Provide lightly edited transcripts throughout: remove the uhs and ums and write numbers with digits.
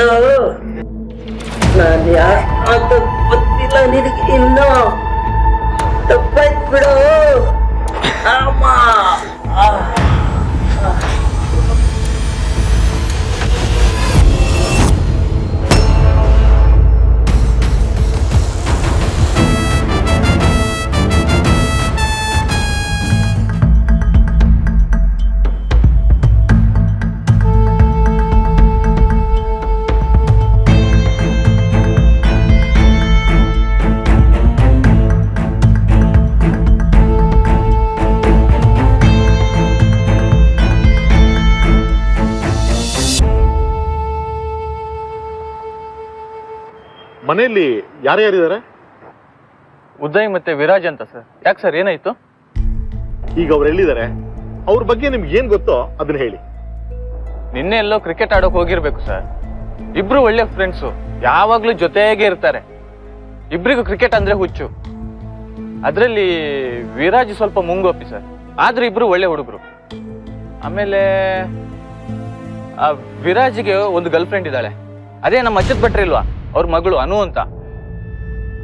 ಬಿಡು. ನಾನು ಯಾರು ಅಂತ ಗೊತ್ತಿಲ್ಲ ನಿನಗೆ ಇನ್ನು. ತಪ್ಪಾಯ್ತು ಬಿಡು. ಅಮ್ಮ ಮನೆಯಲ್ಲಿ ಯಾರ್ಯಾರಿದ್ದಾರೆ? ಉದಯ್ ಮತ್ತೆ ವಿರಾಜ್ ಅಂತ ಸರ್. ಯಾಕೆ ಸರ್, ಏನಾಯ್ತು? ಈಗ ಅವ್ರು ಎಲ್ಲಿದ್ದಾರೆ? ಅವ್ರ ಬಗ್ಗೆ ನಿಮ್ಗೆ ಏನ್ ಗೊತ್ತೋ ಅದನ್ನ ಹೇಳಿ. ನಿನ್ನೆ ಎಲ್ಲೋ ಕ್ರಿಕೆಟ್ ಆಡೋಕೆ ಹೋಗಿರ್ಬೇಕು ಸರ್. ಇಬ್ರು ಒಳ್ಳೆ ಫ್ರೆಂಡ್ಸು, ಯಾವಾಗ್ಲೂ ಜೊತೆಗೆ ಇರ್ತಾರೆ. ಇಬ್ರಿಗೂ ಕ್ರಿಕೆಟ್ ಅಂದ್ರೆ ಹುಚ್ಚು. ಅದ್ರಲ್ಲಿ ವಿರಾಜ್ ಸ್ವಲ್ಪ ಮುಂಗೋಪಿ ಸರ್, ಆದ್ರೆ ಇಬ್ರು ಒಳ್ಳೆ ಹುಡುಗರು. ಆಮೇಲೆ ಆ ವಿರಾಜ್ಗೆ ಒಂದು ಗರ್ಲ್ ಫ್ರೆಂಡ್ ಇದ್ದಾಳೆ. ಅದೇ ನಮ್ಮ ಅಚ್ಯುತ್ ಭಟ್ರು ಇಲ್ವಾ, ಅವ್ರ ಮಗಳು ಅನು ಅಂತ.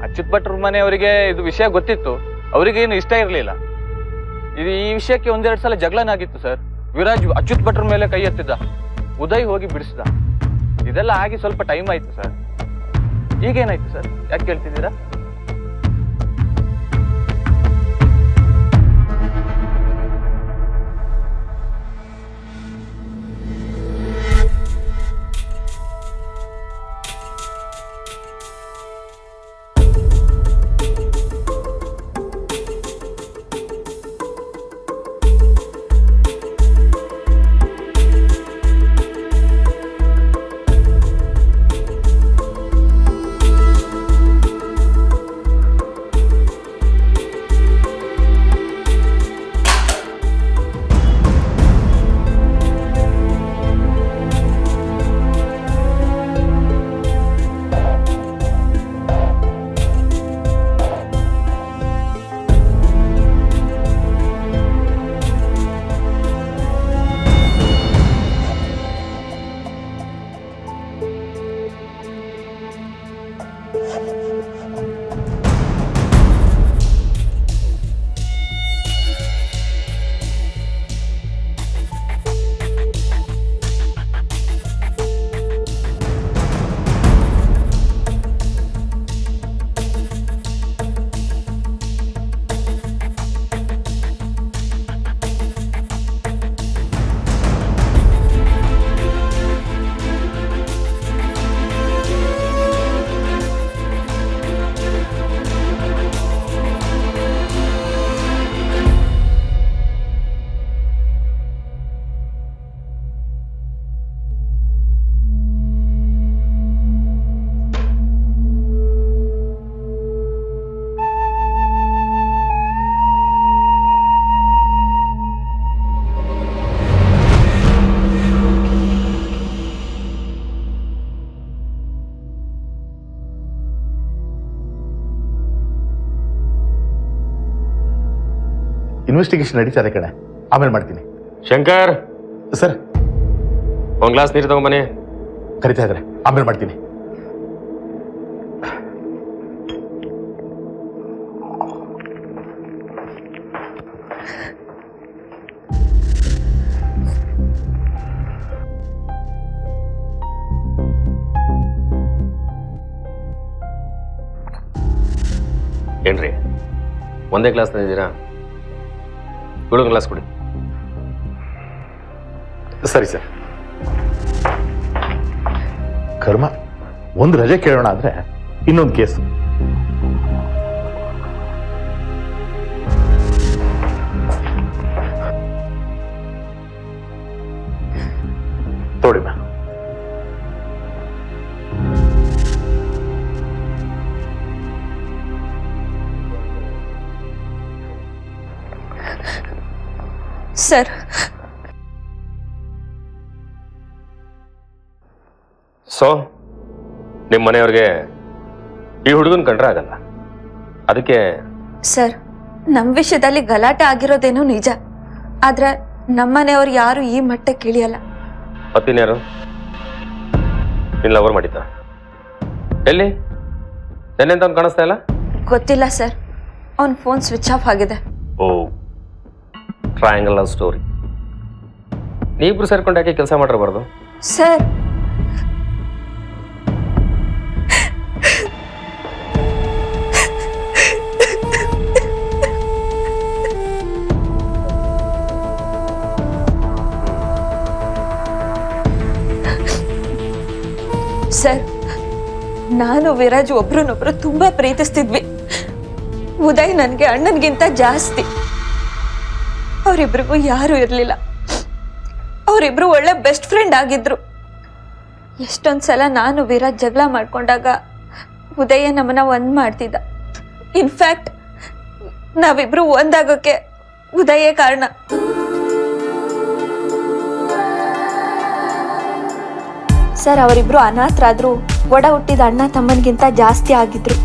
ಅಚ್ಯುತ್ ಭಟ್ರ ಮನೆಯವರಿಗೆ ಇದು ವಿಷಯ ಗೊತ್ತಿತ್ತು, ಅವರಿಗೇನು ಇಷ್ಟ ಇರಲಿಲ್ಲ. ಇದು ಈ ವಿಷಯಕ್ಕೆ ಒಂದೆರಡು ಸಲ ಜಗಳನಾಗಿತ್ತು ಸರ್. ವಿರಾಜ್ ಅಚ್ಯುತ್ ಭಟ್ರ ಮೇಲೆ ಕೈ ಎತ್ತಿದ್ದ, ಉದಯ್ ಹೋಗಿ ಬಿಡಿಸಿದ. ಇದೆಲ್ಲ ಆಗಿ ಸ್ವಲ್ಪ ಟೈಮ್ ಆಯ್ತು ಸರ್. ಈಗೇನಾಯ್ತು ಸರ್, ಯಾಕೆ ಕೇಳ್ತಿದ್ದೀರಾ? ಇನ್ವೆಸ್ಟಿಗೇಷನ್ ನಡೀತಾ ಇದೆ ಕಡೆ, ಆಮೇಲೆ ಮಾಡ್ತೀನಿ. ಶಂಕರ್ ಸರ್, ಒಂದ್ ಗ್ಲಾಸ್ ನೀರು ತಗೊಂಬನ್ನಿ. ಕರಿತಾ ಇದ್ದಾರೆ, ಆಮೇಲೆ ಮಾಡ್ತೀನಿ. ಏನ್ರಿ, ಒಂದೇ ಗ್ಲಾಸ್ ತಂದಿದ್ದೀರಾ? ಹುಡುಗ ಗ್ಲಾಸ್ ಕೊಡಿ. ಸರಿ ಸರ್. ಕರ್ಮ, ಒಂದು ರಜೆ ಕೇಳೋಣ ಅಂದ್ರೆ ಇನ್ನೊಂದು ಕೇಸು. ತೋಡಿ ಮಾ. ಸರ್, ಸೊ ನಿಮ್ಮ ಮನೆಯವ್ರಿಗೆ ಈ ಹುಡುಗನ್ ಕಂಡ್ರೆ ಆಗಲ್ಲ, ಅದಕ್ಕೆ. ಸರ್, ನಮ್ಮ ವಿಷಯದಲ್ಲಿ ಗಲಾಟೆ ಆಗಿರೋದೇನೋ ನಿಜ, ಆದ್ರೆ ನಮ್ಮನೆಯವ್ರು ಯಾರು ಈ ಮಟ್ಟಕ್ಕೆ ಇಳಿಯಲ್ಲ. ಮತ್ತಿನ್ಯಾರು? ನಿನ್ನ ಲವರ್ ಮಾಡಿದ್ದ? ಎಲ್ಲಿ? ನೆನ್ನೆಂತ ಅವ್ನು ಕಾಣಿಸ್ತಾ ಇಲ್ಲ? ಗೊತ್ತಿಲ್ಲ ಸರ್, ಅವನ ಫೋನ್ ಸ್ವಿಚ್ ಆಫ್ ಆಗಿದೆ. ಓ, ಟ್ರಯಾಂಗಲ್ ಲವ್ ಸ್ಟೋರಿ. ನೀವಿಬ್ರು ಸೇರ್ಕೊಂಡು ಯಾಕೆ ಕೆಲಸ ಮಾಡಿರಬಾರ್ದು? ಸರ್, ಸರ್, ನಾನು ವಿರಾಜ್ ಒಬ್ರನ್ನೊಬ್ರು ತುಂಬಾ ಪ್ರೀತಿಸ್ತಿದ್ವಿ. ಉದಯ್ ನನಗೆ ಅಣ್ಣನ್ಗಿಂತ ಜಾಸ್ತಿ. ಅವರಿಬ್ರಿಗೂ ಯಾರು ಇರ್ಲಿಲ್ಲ. ಅವರಿಬ್ರು ಒಳ್ಳೆ ಬೆಸ್ಟ್ ಫ್ರೆಂಡ್ ಆಗಿದ್ರು. ಎಷ್ಟೊಂದ್ಸಲ ನಾನು ವಿರಾಜ್ ಜಗಳ ಮಾಡ್ಕೊಂಡಾಗ ಉದಯ ನಮ್ಮನ್ನ ಒಂದ್ ಮಾಡ್ತಿದ್ದ. ಇನ್ಫ್ಯಾಕ್ಟ್ ನಾವಿಬ್ರು ಒಂದಾಗಕ್ಕೆ ಉದಯೇ ಕಾರಣ. ಸರ್, ಅವರಿಬ್ರು ಅನಾಥರಾದ್ರು ಒಡ ಹುಟ್ಟಿದ ಅಣ್ಣ ತಮ್ಮನಿಗಿಂತ ಜಾಸ್ತಿ ಆಗಿದ್ರು.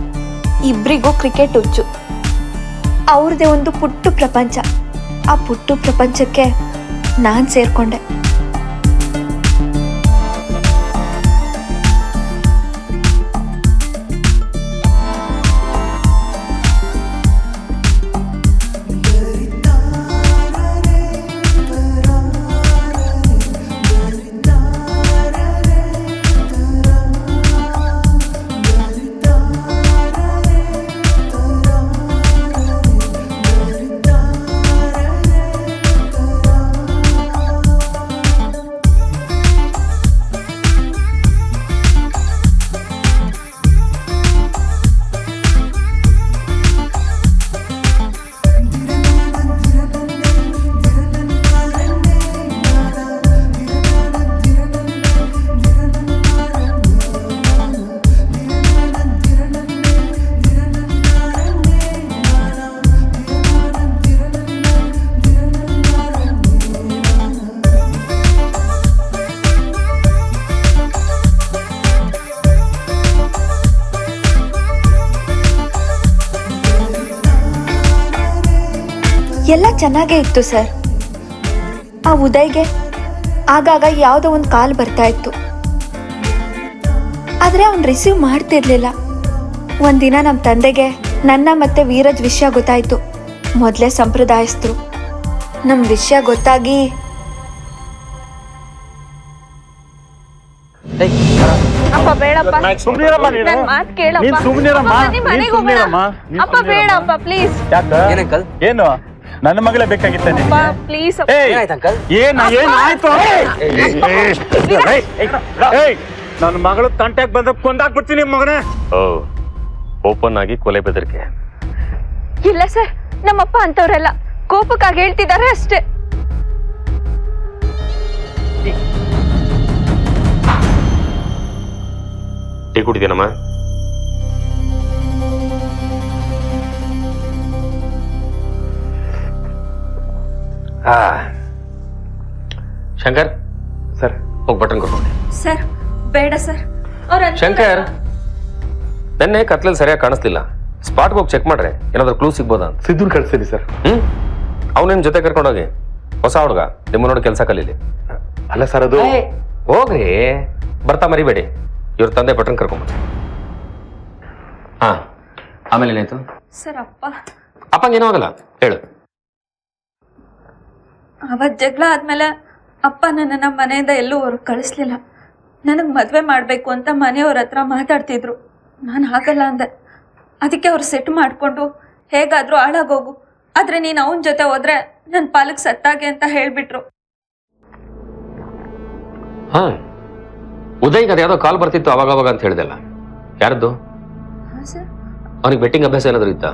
ಇಬ್ರಿಗೂ ಕ್ರಿಕೆಟ್ ಹುಚ್ಚು. ಅವ್ರದೇ ಒಂದು ಪುಟ್ಟು ಪ್ರಪಂಚ. ಆ ಪುಟ್ಟು ಪ್ರಪಂಚಕ್ಕೆ ನಾನು ಸೇರ್ಕೊಂಡೆ. ಎಲ್ಲ ಚೆನ್ನಾಗೇ ಇತ್ತು ಸರ್. ಆ ಉದಯ್ಗೆ ಆಗಾಗ ಯಾವುದೋ ಒಂದು ಕಾಲ್ ಬರ್ತಾ ಇತ್ತು. ಆದರೆ ಅವ್ನು ರಿಸೀವ್ ಮಾಡ್ತಿರ್ಲಿಲ್ಲ. ಒಂದಿನ ನಮ್ಮ ತಂದೆಗೆ ನನ್ನ ಮತ್ತೆ ವೀರಜ್ ವಿಷಯ ಗೊತ್ತಾಯ್ತು. ಮೊದಲೇ ಸಂಪ್ರದಾಯಸ್ಥರು. ನಮ್ಮ ವಿಷಯ ಗೊತ್ತಾಗಿ ಅಪ್ಪ ಬೇಡಪ್ಪ, ನನ್ ಮಾತ್ ಕೇಳಪ್ಪ. ಅಪ್ಪ, ನೀನ್ ಮನೆಗ್ ಹೋಗೋಣ. ಅಪ್ಪ ಬೇಡಪ್ಪ, ಪ್ಲೀಸ್. ಏನು ನನ್ನ ಮಗಳೇ ಬೇಕಾಗಿತ್ತಾನೆ? ಅಪ್ಪ ಪ್ಲೀಸ್. ಏನಾಯ್ತು? ನನ್ನ ಮಗಳು ತಂಟ್ಯಾಗ ಬಂದ ಕೊಂದಾಕ್ಬಿಡ್ತೀನಿ ಮಗನೇ. ಓ, ಓಪನ್ ಆಗಿ ಕೊಲೆ ಬೆದರಿಕೆ. ಇಲ್ಲ ಸರ್, ನಮ್ಮಪ್ಪ ಅಂತವ್ರೆಲ್ಲ ಕೋಪಕ್ಕಾಗಿ ಹೇಳ್ತಿದ್ದಾರೆ ಅಷ್ಟೇ. ಟೀ ಕುಡಿದೇನಮ್ಮ? ಶಂಕರ್ ಸರ್, ಹೋಗಿ ಬಟನ್ ಕೊಡ್ಬೋದು. ಸರ್ ಬೇಡ ಸರ್. ಶಂಕರ್, ನೆನ್ನೆ ಕತ್ಲಲ್ಲಿ ಸರಿಯಾಗಿ ಕಾಣಿಸ್ಲಿಲ್ಲ. ಸ್ಪಾಟ್ಗೆ ಹೋಗಿ ಚೆಕ್ ಮಾಡ್ರೆ ಏನಾದ್ರು ಕ್ಲೂ ಸಿಗ್ಬೋದಾ ಅಂತ. ಸಿದ್ದು ಕಳ್ಸಿರಿ ಸರ್. ಅವನೇನ್ ಜೊತೆ ಕರ್ಕೊಂಡೋಗಿ. ಹೊಸ ಹುಡುಗ, ನಿಮ್ಮ ನೋಡಿ ಕೆಲಸ ಕಲೀಲಿ. ಅಲ್ಲ ಸರ್, ಅದು ಹೋಗ್ರಿ, ಬರ್ತಾ ಮರಿಬೇಡಿ. ಇವ್ರ ತಂದೆ ಬಟನ್ ಕರ್ಕೊಂಬ. ಹಾ, ಆಮೇಲೆ ಏನಾಯ್ತು? ಸರ್, ಅಪ್ಪಂಗೇನೂ ಆಗಲ್ಲ, ಹೇಳು. ಅವತ್ ಜಗಳ ಆದ್ಮೇಲೆ ಅಪ್ಪ ನನ್ನನ್ನ ಮನೆಯಿಂದ ಎಲ್ಲೂ ಹೊರಗೆ ಕಳಿಸ್ಲಿಲ್ಲ. ನನಗೆ ಮದುವೆ ಮಾಡಬೇಕು ಅಂತ ಮನೆಯವ್ರ ಹತ್ರ ಮಾತಾಡ್ತಿದ್ರು. ನಾನು ಆಗಲ್ಲ ಅಂದೆ. ಅದಕ್ಕೆ ಅವ್ರು ಸೆಟ್ ಮಾಡಿಕೊಂಡು ಹೇಗಾದರೂ ಹಾಳಾಗೋಗು, ಆದರೆ ನೀನು ಅವನ ಜೊತೆ ಹೋದ್ರೆ ನನ್ನ ಪಾಲಕ್ ಸತ್ತಾಗೆ ಅಂತ ಹೇಳಿಬಿಟ್ರು. ಹಾ, ಉದಯ್ಗೆ ಅದು ಯಾವುದೋ ಕಾಲ್ ಬರ್ತಿತ್ತು ಅವಾಗ ಅಂತ ಹೇಳಿದೆಲ್ಲ, ಯಾರದ್ದು? ಸರ್, ಅವನಿಗೆ ಬೆಟ್ಟಿಂಗ್ ಅಭ್ಯಾಸ ಏನಾದರೂ ಇತ್ತಾ?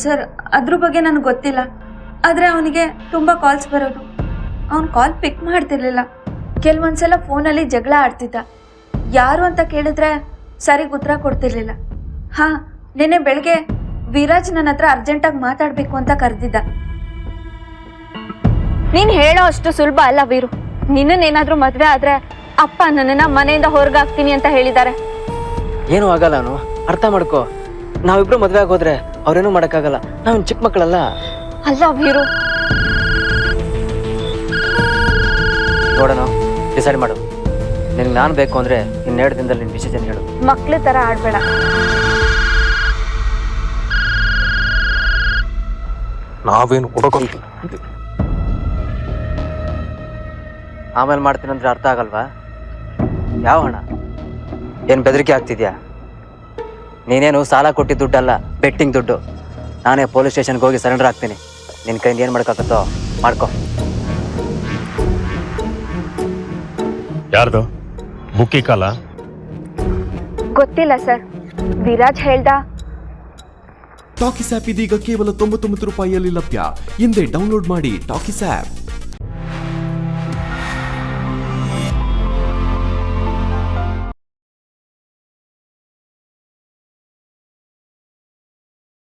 ಸರ್, ಅದ್ರ ಬಗ್ಗೆ ನನಗೆ ಗೊತ್ತಿಲ್ಲ. ಆದರೆ ಅವನಿಗೆ ತುಂಬ ಕಾಲ್ಸ್ ಬರೋದು. ಅವ್ನು ಕಾಲ್ ಪಿಕ್ ಮಾಡ್ತಿರ್ಲಿಲ್ಲ. ಕೆಲವೊಂದ್ಸಲ ಫೋನಲ್ಲಿ ಜಗಳ ಆಡ್ತಿದ್ದ. ಯಾರು ಅಂತ ಕೇಳಿದ್ರೆ ಸರಿಗೆ ಉತ್ತರ ಕೊಡ್ತಿರ್ಲಿಲ್ಲ. ಹಾಂ, ನಿನ್ನೆ ಬೆಳಗ್ಗೆ ವಿರಾಜ್ ನನ್ನ ಹತ್ರ ಅರ್ಜೆಂಟಾಗಿ ಮಾತಾಡಬೇಕು ಅಂತ ಕರೆದಿದ್ದ. ನೀನ್ ಹೇಳೋ ಅಷ್ಟು ಸುಲಭ ಅಲ್ಲ ವೀರು. ನಿನ್ನೇನಾದ್ರೂ ಮದ್ವೆ ಆದ್ರೆ ಅಪ್ಪ ನನ್ನನ್ನ ಮನೆಯಿಂದ ಹೊರಗಾಗ್ತೀನಿ ಅಂತ ಹೇಳಿದ್ದಾರೆ. ಏನು ಆಗಲ್ಲ, ಅವನು ಅರ್ಥ ಮಾಡ್ಕೋ. ನಾವಿಬ್ರು ಮದ್ವೆ ಆಗೋದ್ರೆ ಅವ್ರೇನು ಮಾಡಕ್ಕಾಗಲ್ಲ. ನಾವು ಚಿಕ್ಕ ಮಕ್ಕಳಲ್ಲ. ಅಲ್ಲ ವೀರು, ನೋಡೋಣ, ಡಿಸೈಡ್ ಮಾಡು. ನಿನಗೆ ನಾನು ಬೇಕು ಅಂದರೆ ಇನ್ನೆರಡು ದಿನದಲ್ಲಿ ನಿನ್ನ ಡಿಸಿಷನ್ ಹೇಳು. ಮಕ್ಳ ಥರ ಆಡಬೇಡ. ನಾವೇನು ಕೊಡೋಕಂತ ಆಮೇಲೆ ಮಾಡ್ತೀನಂದ್ರೆ ಅರ್ಥ ಆಗಲ್ವಾ? ಯಾವ ಹಣ? ಏನು ಬೆದರಿಕೆ ಆಗ್ತಿದ್ಯಾ? ನೀನೇನು ಸಾಲ ಕೊಟ್ಟಿದ್ದ ದುಡ್ಡಲ್ಲ, ಬೆಟ್ಟಿಂಗ್ ದುಡ್ಡು. ನಾನೇ ಪೊಲೀಸ್ ಸ್ಟೇಷನ್ಗೆ ಹೋಗಿ ಸರೆಂಡರ್ ಆಗ್ತೀನಿ. ನಿನ್ನ ಕೈಯಿಂದ ಏನು ಮಾಡೋಕ್ಕಾಗತ್ತೋ ಮಾಡ್ಕೊ. ಯಾರ್ದು ಬುಕ್ಕಿ ಕಾಲ? ಗೊತ್ತಿಲ್ಲ ಸರ್, ವಿರಾಜ್ ಹೇಳ್ದ. ಟಾಕಿಸ್ ಆ್ಯಪ್ ಇದೀಗ ಕೇವಲ 99 ರೂಪಾಯಿಯಲ್ಲಿ ಲಭ್ಯ. ಹಿಂದೆ ಡೌನ್ಲೋಡ್ ಮಾಡಿ ಟಾಕಿಸ್ ಆ್ಯಪ್.